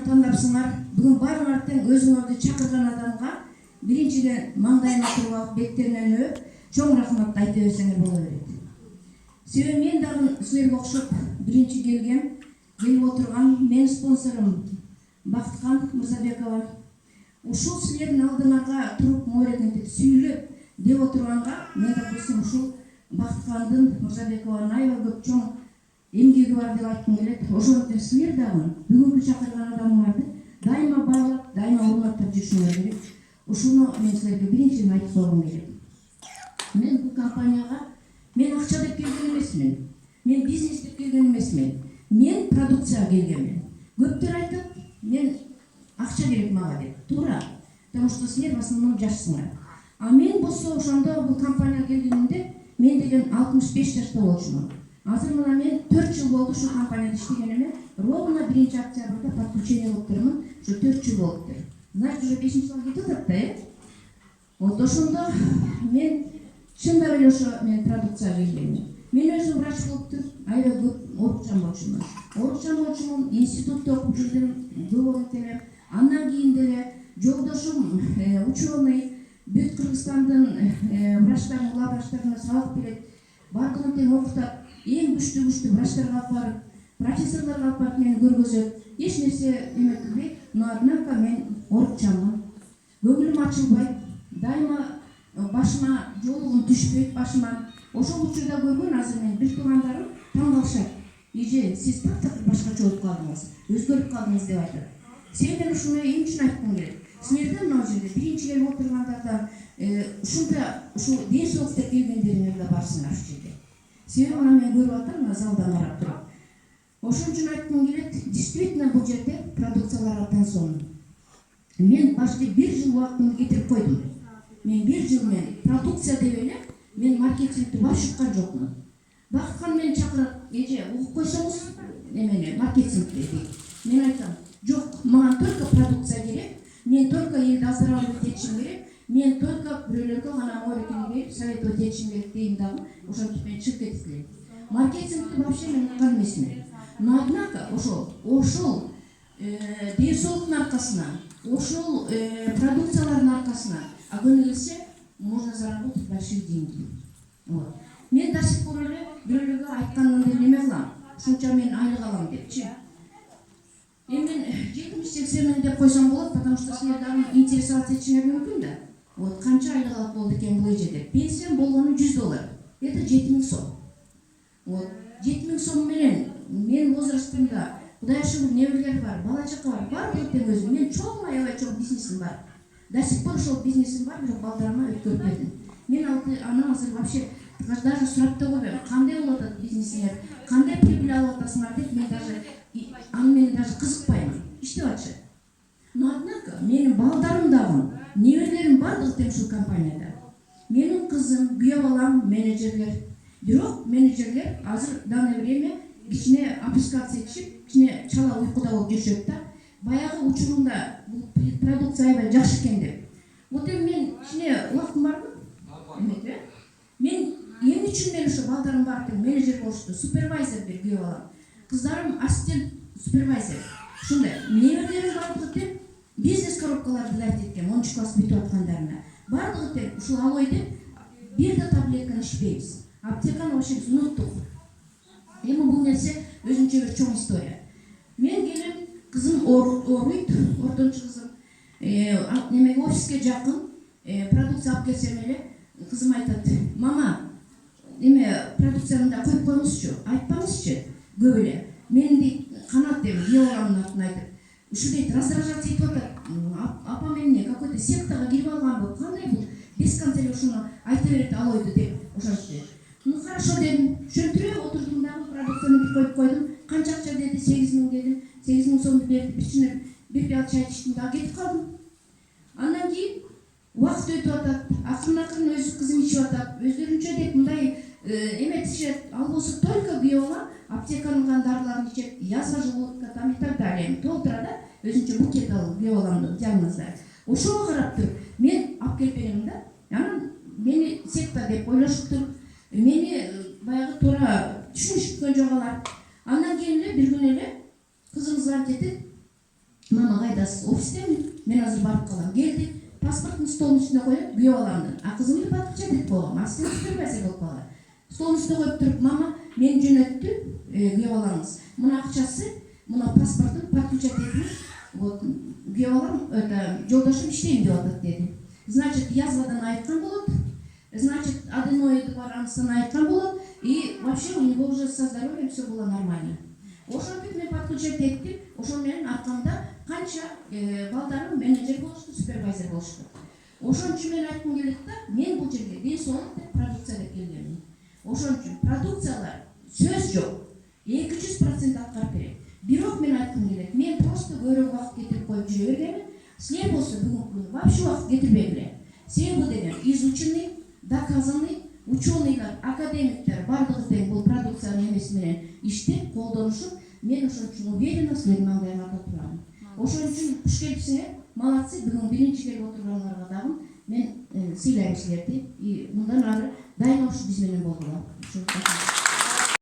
тандапсыңар. Бүгүн барыңар тең өзүңөрдү чакырган адамга биринчиден маңдайына туруп алып беттеринен өп чоң рахмат айта берсеңер боло берет. Себеби мен дагы силерге окшоп биринчи келип отурган менин спонсорум Бактыкан Мырзабекова. Ушул силердин алдыңарга туруп моорегинтип сүйлөп деп отурганга мен допустим ушул Бактыкандын Мырзабекованын аябай көп чоң эмгеги бар деп айткым келет. Ошондуктан силер дагы бүгүнкү чакырган адамыңарды дайыма баалап, дайыма урматтап жүрүшүңөр керек. Ушуну мен силерге биринчиден айтып койгум келет. Мен бул компанияга мен акча деп келген эмесмин. Мен бизнес деп келген эмесмин. Мен продукцияга келгенмин. Көптөр айтат, мен акча керек мага деп. Туура. Потому что силер в основном жашсыңар. А мен болсо ошондо бул компанияга келгенимде мен деген 65 жашта болчумун. Азыр мына мен 4 жыл болду ушул компанияда иштегениме, ровно 1-октябрда подключение болуп турмун. Ушу 4 жыл болуптур. Значит, уже 5 жылга кетип атат да, Вот ошондо мен чындап эле ошо мен продукцияга келгенмин. Мен өзүм врач болуптур, аябай көп оорукчан болчумун. Институтта окуп жүрдүм, көп деле. Андан кийин деле жолдошум ученый бүт Кыргызстандын врачтарын, главврачтарына сабак берет. Бардыгын тең окутат. Эң күчтүү врачтарга алып барып, профессорлорго алып барып мени көргөзөт. Эч нерсе эметпей, но однако мен оорукчанмын. Көңүлүм ачылбайт. Дайыма башыма жолугум түшпөйт башыма. Ошол учурда көргөн азыр мен бир туугандарым таң калышат. Эже, сиз таптакыр башкача болуп калдыңыз, өзгөрүп калдыңыз деп айтат. Сенден ушуну эң үчүн айткым келет. Силерден мына жерде биринчи келип отургандардан ушунда ушул ден соолук деп келгендериңер да барсыңар ушул жерде. Себеби мына мен көрүп атам, мына залдан карап туруп. Ошон үчүн айткым келет, действительно бул жерде продукциялар абдан сонун. Мен почти 1 жыл убактымды кетирип койдум. Мен 1 жыл мен продукция деп эле мен маркетингти баш уккан жокмун. Бактыкан мени чакырат, эже угуп койсоңуз эмени маркетингти дейт. Мен айтам, жок, мага только продукция керек. Мен только элди оздоравливать этишим керек. Мен только бирөөлөргө гана моорекени берип советовать этишим керек дейм дагы. Ошентип мен чыгып кетип элем. Маркетингти вообще мен уккан эмесмин. Но однако ошол ден соолуктун аркасына, ошол продукциялардын аркасына, а күнү келсе можно заработать большие деньги. Вот. Мен до сих пор эле бирөөлөргө айткандан бери неме кылам, ушунча мен айлык алам депчи. Мен 70-80 миң деп койсом болот, потому что силер дагы интересоваться этишиңер мүмкүн да. Вот канча айлык алып болду экен бул эже деп. Пенсиям болгону $100. Это 7 000 сом. Вот 7 000 сом менен мен возрастымда Кудай шүгүр небелер бар, бала чака бар тең өзүм. Мен чоң аябай чоң бизнесим бар. До сих пор ошол бизнесим бар, бирок балдарыма өткөрүп бердим. Мен анан азыр вообще даже сурап да койбойм. Кандай болуп атат бизнесиңер, кандай прибыль алып атасыңар деп мен даже аны менен даже кызыкпаймын. Иштеп атышат. Но однако менин балдарым дагы, небелерим бардыгы тең ушул компанияда. Менин кызым, күйөө балам менеджерлер. Бирок менеджерлер азыр данное время кичине опускаться этишип, кичине чала уйкуда болуп жүрүшөт да. Баягы учурунда бул продукция аябай жакшы экен деп. Вот эми мен кичине убактым барбы? Эмет, мен эң үчүн мен ошо балдарым бар тең менеджер болушту, супервайзер бир күйөө балам. Кыздарым ассистент супервайзер. Ушундай небелерим бардыгы тең бизнес коробкаларды дайт эткен 10 класс бүтүп аткандарына. Бардыгы тең ушул алой деп бир да таблетканы ичпейбиз. Аптеканы вообще уnuттук. Эми бул нерсе өзүнчө бир чоң история. Мен келем, кызым ооруйт, ортончу кызым. Немеге офиске жакын продукция алып келсем эле, кызым айтат: "Мама, эме продукцияны да коюп коюңузчу, айтпаңызчы көп эле. Мен дейт, канат деп күйөөмдүн атын айтып. Ушу дейт, раздражаться этип атат. Апам эмне, какой-то сектага кирип алганбы? Кандай бул? Без конца эле ушуну айта берет алойду деп ошентти. Ну хорошо дедим. Шөнтүрөп отурдум дагы продукцияны коюп койдум. Канча акча деди? 8 000 дедим. 8 000 сомду берип, ичине бир пияла чай ичтим дагы кетип калдым. Андан кийин убакыт өтүп атат. Акырын өзү кызым ичип атат. Өздөрүнчө деп мындай эметишет. Ал болсо только күйөөмө аптеканын дарыларын ичет, язва желудка там и так далее. Толтура да өзүнчө букет алып күйөө баламдын диагноздар. Ошого карап туруп мен алып келип берем да. Анан мени секта деп ойлошуптур. Мени баягы туура түшүнүшүп жок алар. Андан кийин эле бир күн эле кызым звонить этет. мама кайдасыз? Офистемин. Мен азыр барып калам. Келди, паспортун столдун үстүнө коюп, күйөө баламдын. А кызым эле бакча деп койгом. Ассистент супервайзер болуп калган. Столдун үстүнө коюп туруп, мама, мени жөнөттү, күйөө балаңыз. Мына акчасы, мына паспортун подключать этиңиз. Вот күйөө балам, это жолдошум иштейм деп атат деди. Значит, язвадан айткан болот. Значит, аденоиды бар, анысынан айткан болот. И вообще у него уже со здоровьем все было нормально. Ошентип мен подключать еттим. Ошол менен аркамда канча балдарым менеджер болушту, супервайзер болушту. Ошон үчүн мен айткым келет да, мен бул жерге ден соолук деп продукция деп келгенмин. Ошон үчүн продукциялар сөз жок. 200% аткарып берет. Бирок мен айткым келет, мен просто көбүрөөк убакыт кетирип коюп жүрө бергенмин. Силер болсо бүгүнкү күнү вообще убакыт кетирбеңилер. Себеби деген изученный, доказанный, ученыйлар, академиктер бардыгы тең бул продукциянын эмеси менен иштеп, колдонушуп, мен ошон үчүн уверена силердин маңдайыңарда турам. Ошон үчүн куш келипсиңер, молодцы, бүгүн биринчи келип отургандарга дагы мен сыйлайм силерди. И мындан ары дайыма ушу биз менен болгула.